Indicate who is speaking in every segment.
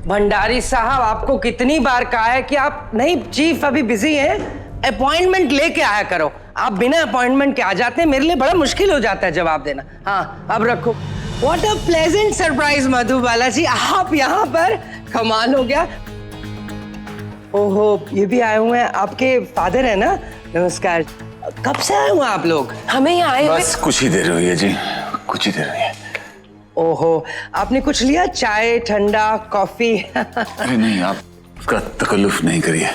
Speaker 1: भंडारी साहब, आपको कितनी बार कहा है कि आप नहीं, चीफ अभी बिजी हैं, अपॉइंटमेंट लेके आया करो। आप बिना अपॉइंटमेंट के आ जाते हैं, मेरे लिए बड़ा मुश्किल हो जाता है जवाब देना। हाँ, अब रखो। What a pleasant surprise Madhubala ji, आप यहाँ पर, कमाल हो गया। ओहो, ये भी आए हुए हैं, आपके फादर है ना? नमस्कार। कब से आए हुए आप लोग?
Speaker 2: हमें यहाँ आए
Speaker 3: बस कुछ ही देर हुई है जी, कुछ ही देर हुई है।
Speaker 1: ओहो, आपने कुछ लिया? चाय, ठंडा, कॉफी?
Speaker 3: अरे नहीं, आप उसका तकल्लुफ नहीं करिए।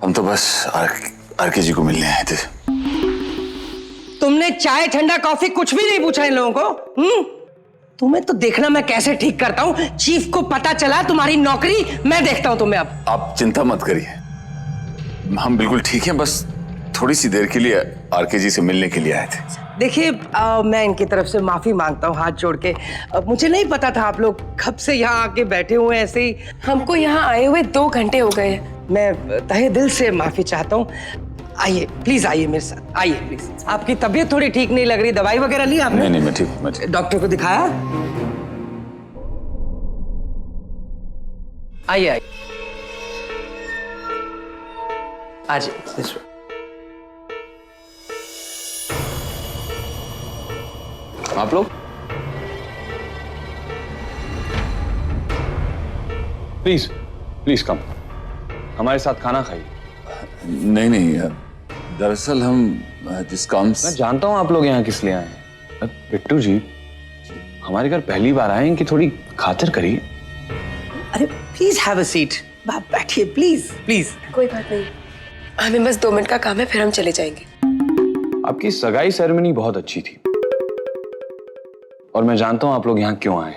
Speaker 3: हम तो बस आरके जी को मिलने आए थे।
Speaker 1: तुमने चाय, ठंडा, कॉफी कुछ भी नहीं पूछा इन लोगों को? तुम्हें तो देखना मैं कैसे ठीक करता हूँ। चीफ को पता चला तुम्हारी नौकरी, मैं देखता हूँ तुम्हें अब।
Speaker 3: आप चिंता मत करिए, हम बिल्कुल ठीक हैं। बस थोड़ी सी देर के लिए आरके जी से मिलने के लिए आए थे।
Speaker 1: देखिए, मैं इनकी तरफ से माफी मांगता हूँ हाथ जोड़ के। मुझे नहीं पता था आप लोग कब से यहाँ आके बैठे हुए हैं ऐसे ही।
Speaker 2: हमको यहाँ आए हुए 2 घंटे हो गए हैं।
Speaker 1: मैं तहे दिल से माफी चाहता हूँ। आइए प्लीज, आइए मेरे साथ, आइए प्लीज। आपकी तबीयत थोड़ी ठीक नहीं लग रही, दवाई वगैरह ली आपने?
Speaker 3: नहीं, मैं ठीक।
Speaker 1: डॉक्टर को दिखाया? आइए आइए, आइए।
Speaker 4: आप लोग प्लीज प्लीज कम, हमारे साथ खाना खाइए।
Speaker 3: नहीं, दरअसल हम जिस काम
Speaker 4: मैं जानता हूं आप लोग यहाँ किस लिए आए हैं। बिट्टू जी, हमारे घर पहली बार आए हैं कि थोड़ी खातिर करिए।
Speaker 1: अरे प्लीज हैव अ सीट, आप बैठिए प्लीज प्लीज।
Speaker 2: कोई बात नहीं, हमें बस 2 मिनट का काम है, फिर हम चले जाएंगे।
Speaker 4: आपकी सगाई सेरेमनी बहुत अच्छी थी और मैं जानता हूं आप लोग यहाँ क्यों आए।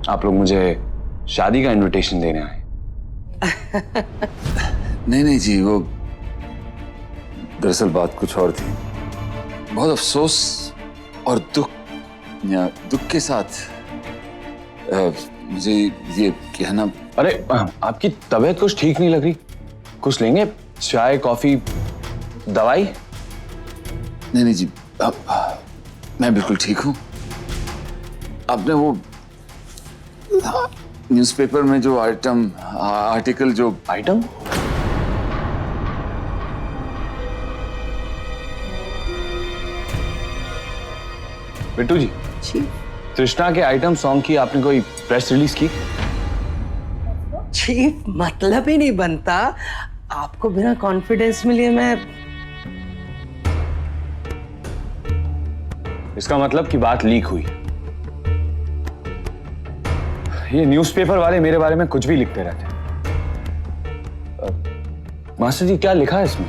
Speaker 4: आप लोग मुझे शादी का इनविटेशन देने आए।
Speaker 3: नहीं जी, वो दरअसल बात कुछ और थी। बहुत अफसोस और दुख के साथ मुझे ये कहना।
Speaker 4: अरे आपकी तबीयत कुछ ठीक नहीं लग रही, कुछ लेंगे? चाय, कॉफी, दवाई?
Speaker 3: नहीं जी, मैं बिल्कुल ठीक हूँ। आपने वो न्यूज़पेपर में जो आर्टिकल जो
Speaker 4: आइटम? बिट्टू जी, तृष्णा के आइटम सॉन्ग की आपने कोई प्रेस रिलीज की?
Speaker 1: चीफ, मतलब ही नहीं बनता। आपको बिना कॉन्फिडेंस मिले मैं।
Speaker 4: इसका मतलब कि बात लीक हुई। ये न्यूज़पेपर वाले मेरे बारे में कुछ भी लिखते रहते हैं। मास्टर जी, क्या लिखा है इसमें?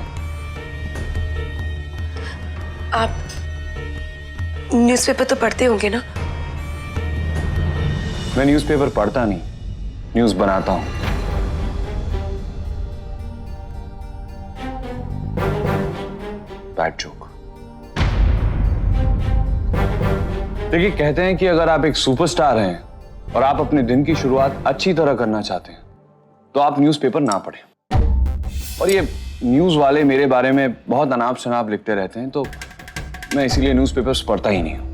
Speaker 2: आप न्यूज़पेपर तो पढ़ते होंगे ना?
Speaker 4: मैं न्यूज़पेपर पढ़ता नहीं, न्यूज़ बनाता हूं। Bad joke. देखिए, कहते हैं कि अगर आप एक सुपरस्टार हैं और आप अपने दिन की शुरुआत अच्छी तरह करना चाहते हैं तो आप न्यूज़पेपर ना पढ़ें। और ये न्यूज़ वाले मेरे बारे में बहुत अनाप शनाप लिखते रहते हैं, तो मैं इसीलिए न्यूज़पेपर्स पढ़ता ही नहीं हूं।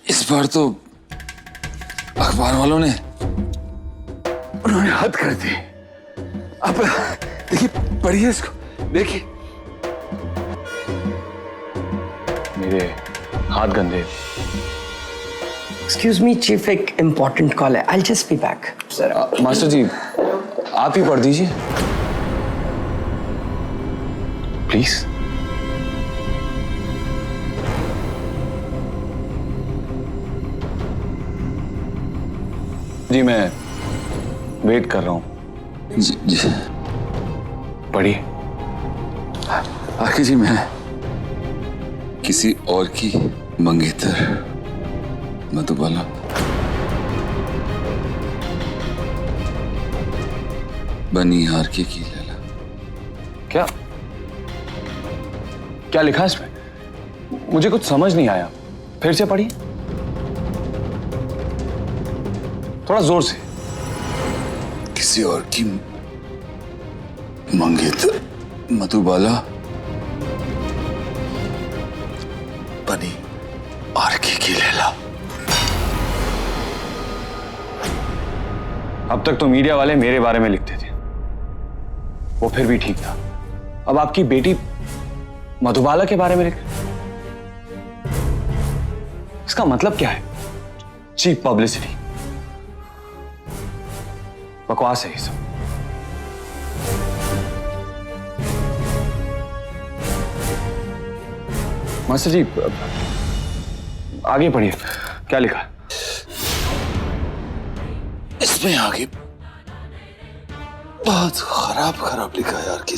Speaker 3: इस बार तो अखबार वालों ने उन्होंने हद कर दी। आप देखिए, पढ़िए इसको, देखिए।
Speaker 4: मेरे हाथ गंदे।
Speaker 1: एक्सक्यूज मी चीफ, एक इंपॉर्टेंट कॉल है। I just be back. Sir
Speaker 4: master ji, आप ही पढ़ दीजिए प्लीज। जी, मैं वेट कर रहा हूं।
Speaker 3: जी
Speaker 4: पढ़िए।
Speaker 3: आखिर जी, मैं किसी और की मंगेतर मधुबाला बनी आरके की लैला।
Speaker 4: क्या क्या लिखा है इसमें? मुझे कुछ समझ नहीं आया, फिर से पढ़िए थोड़ा जोर से।
Speaker 3: किसी और की मंगेतर मधुबाला बनी आरके की लैला।
Speaker 4: अब तक तो मीडिया वाले मेरे बारे में लिखते थे, वो फिर भी ठीक था। अब आपकी बेटी मधुबाला के बारे में लिख, इसका मतलब क्या है? चीप पब्लिसिटी, बकवास है ये सब। मास्टर जी आगे पढ़िए, क्या लिखा है?
Speaker 3: इसमें आगे बहुत खराब लिखा है यार जी।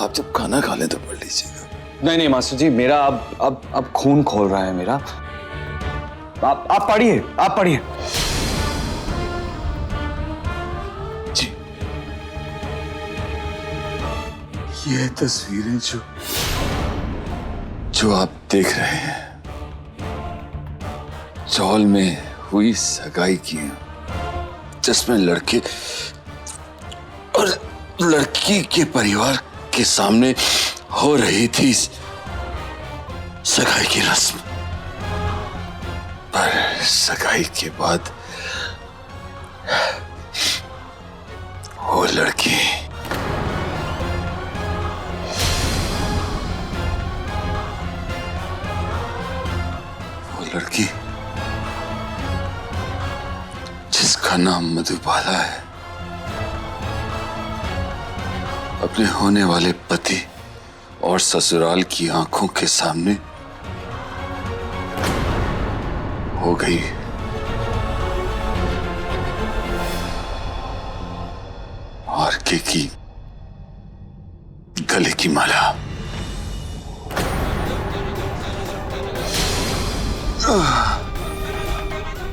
Speaker 3: आप जब खाना खा लें तो पढ़ लीजिएगा।
Speaker 4: नहीं मास्टर जी, मेरा अब खून खोल रहा है मेरा। आप पढ़िए, आप पढ़िए।
Speaker 3: जी, ये तस्वीरें जो आप देख रहे हैं, चौल में हुई सगाई की हैं, जिसमें लड़के और लड़की के परिवार के सामने हो रही थी सगाई की रस्म, पर सगाई के बाद वो लड़की जिसका नाम मधुबाला है, अपने होने वाले पति और ससुराल की आंखों के सामने हो गई। आरके की गले की माला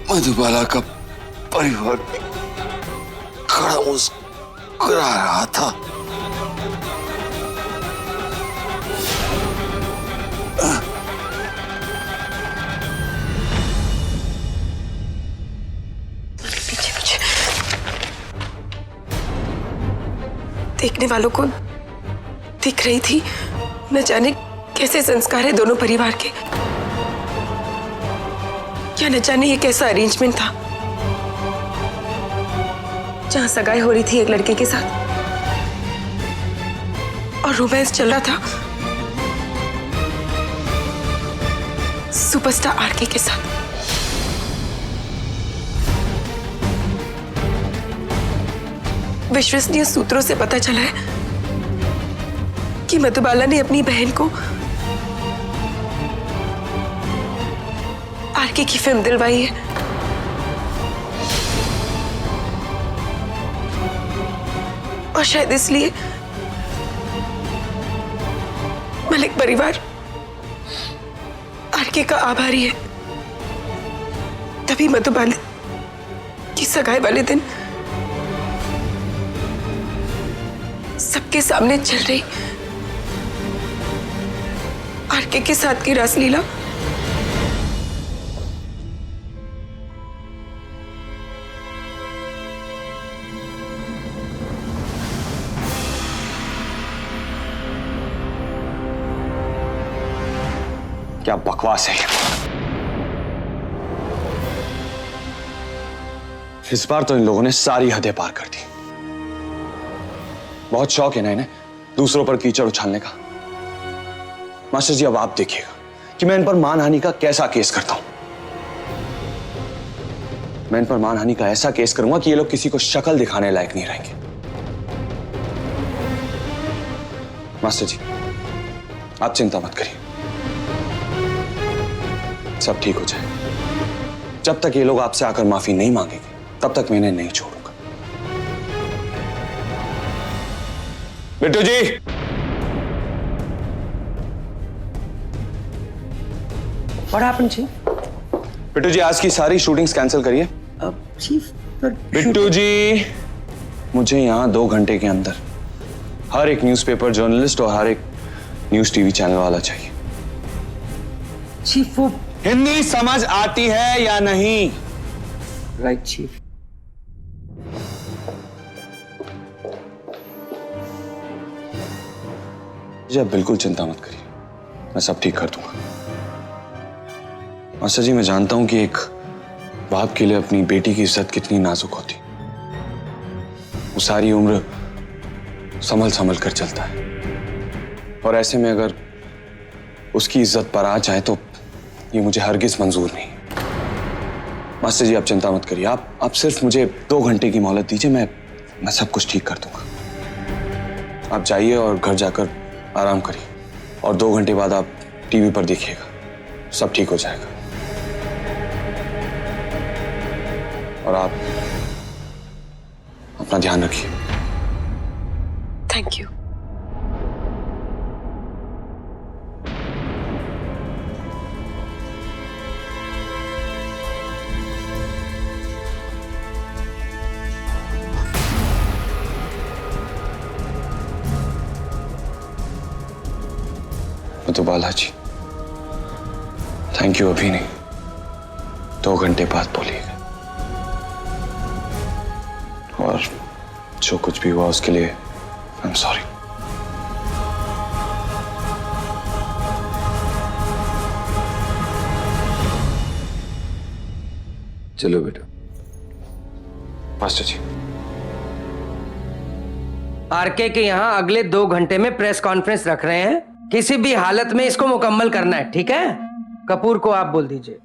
Speaker 3: मधुबाला का परिवार भी खड़ा मुस्कुरा रहा था।
Speaker 2: पीछे पीछे देखने वालों को दिख रही थी न जाने कैसे संस्कार है दोनों परिवार के, क्या न जाने ये कैसा अरेंजमेंट था जहां सगाई हो रही थी एक लड़के के साथ और रोमांस चल रहा था सुपरस्टार आरके के साथ। विश्वसनीय सूत्रों से पता चला है कि मधुबाला ने अपनी बहन को आरके की फिल्म दिलवाई है और शायद इसलिए मलिक परिवार आरके का आभारी है। तभी मधुबाला की सगाई वाले दिन सबके सामने चल रही आरके के साथ की रासलीला
Speaker 4: क्या बकवास है। इस बार तो इन लोगों ने सारी हदें पार कर दी। बहुत शौक है ना इन्हें दूसरों पर कीचड़ उछालने का। मास्टर जी अब आप देखिएगा कि मैं इन पर मानहानि का कैसा केस करता हूं। मैं इन पर मानहानि का ऐसा केस करूंगा कि ये लोग किसी को शक्ल दिखाने लायक नहीं रहेंगे। मास्टर जी आप चिंता मत करिए, सब ठीक हो जाए। जब तक ये लोग आपसे आकर माफी नहीं मांगेंगे तब तक मैं इन्हें नहीं छोड़ूंगा। बिट्टू जी,
Speaker 1: What happened, Chief?
Speaker 4: बिट्टू जी आज की सारी शूटिंग्स कैंसिल करिए।
Speaker 1: Chief, but
Speaker 4: बिट्टू जी मुझे यहां 2 घंटे के अंदर हर एक न्यूज़पेपर जर्नलिस्ट और हर एक न्यूज़ टीवी चैनल वाला चाहिए।
Speaker 1: Chief, वो
Speaker 4: हिंदी समझ आती है या नहीं?
Speaker 1: Right chief.
Speaker 4: जी आप बिल्कुल चिंता मत करिए, मैं सब ठीक कर दूंगा। मास्टर जी मैं जानता हूं कि एक बाप के लिए अपनी बेटी की इज्जत कितनी नाजुक होती। वो सारी उम्र संभल संभल कर चलता है, और ऐसे में अगर उसकी इज्जत पर आ जाए तो ये मुझे हरगिज मंजूर नहीं। मास्टर जी, आप चिंता मत करिए, आप सिर्फ मुझे 2 घंटे की मोहलत दीजिए, मैं सब कुछ ठीक कर दूंगा। आप जाइए और घर जाकर आराम करिए, और 2 घंटे बाद आप टीवी पर देखिएगा, सब ठीक हो जाएगा। और आप अपना ध्यान रखिए।
Speaker 2: Thank you.
Speaker 4: तो बालाजी, थैंक यू अभी नहीं, 2 घंटे बाद बोलिएगा। और जो कुछ भी हुआ उसके लिए आई एम सॉरी।
Speaker 3: चलो बेटा।
Speaker 4: मास्टर जी,
Speaker 1: आरके के यहाँ अगले 2 घंटे में प्रेस कॉन्फ्रेंस रख रहे हैं, किसी भी हालत में इसको मुकम्मल करना है, ठीक है? कपूर को आप बोल दीजिए।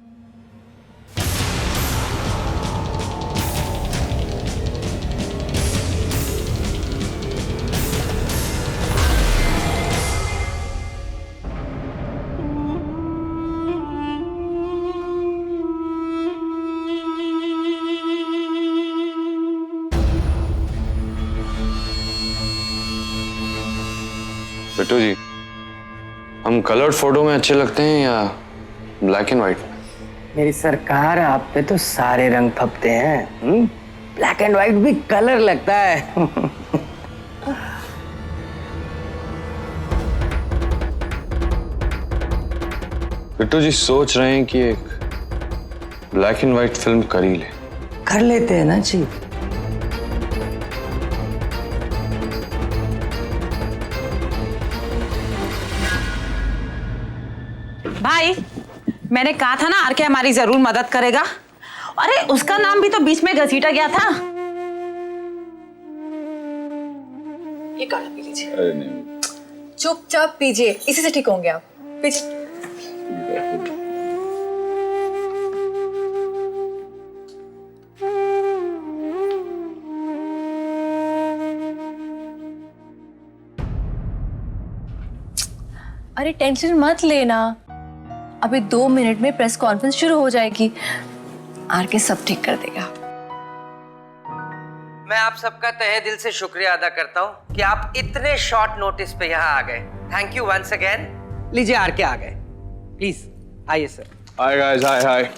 Speaker 4: बिट्टू जी, हम कलर्ड फोटो में अच्छे लगते हैं या ब्लैक एंड व्हाइट?
Speaker 1: मेरी सरकार, आप पे तो सारे रंग फपते हैं। ब्लैक एंड व्हाइट भी कलर लगता है।
Speaker 4: बिट्टू जी सोच रहे हैं कि एक ब्लैक एंड व्हाइट फिल्म कर ही ले।
Speaker 1: कर लेते हैं ना चीफ।
Speaker 5: भाई, मैंने कहा था ना आरके हमारी जरूर मदद करेगा। अरे उसका नाम भी तो बीच में घसीटा गया था।
Speaker 6: ये काढ़ा पी लीजिए।
Speaker 3: अरे नहीं,
Speaker 6: चुपचाप पीजिए, इसी से ठीक होंगे आप। पीजिए। अरे टेंशन मत लेना, अभी 2 मिनट में प्रेस कॉन्फ्रेंस शुरू हो जाएगी। आरके सब ठीक कर देगा।
Speaker 1: मैं आप सबका तहे दिल से शुक्रिया अदा करता हूँ कि आप इतने शॉर्ट नोटिस पे यहाँ आ गए। Thank you once again. लीजिए आरके आ गए, प्लीज आइए सर।
Speaker 4: हाय गाइस, हाय हाय।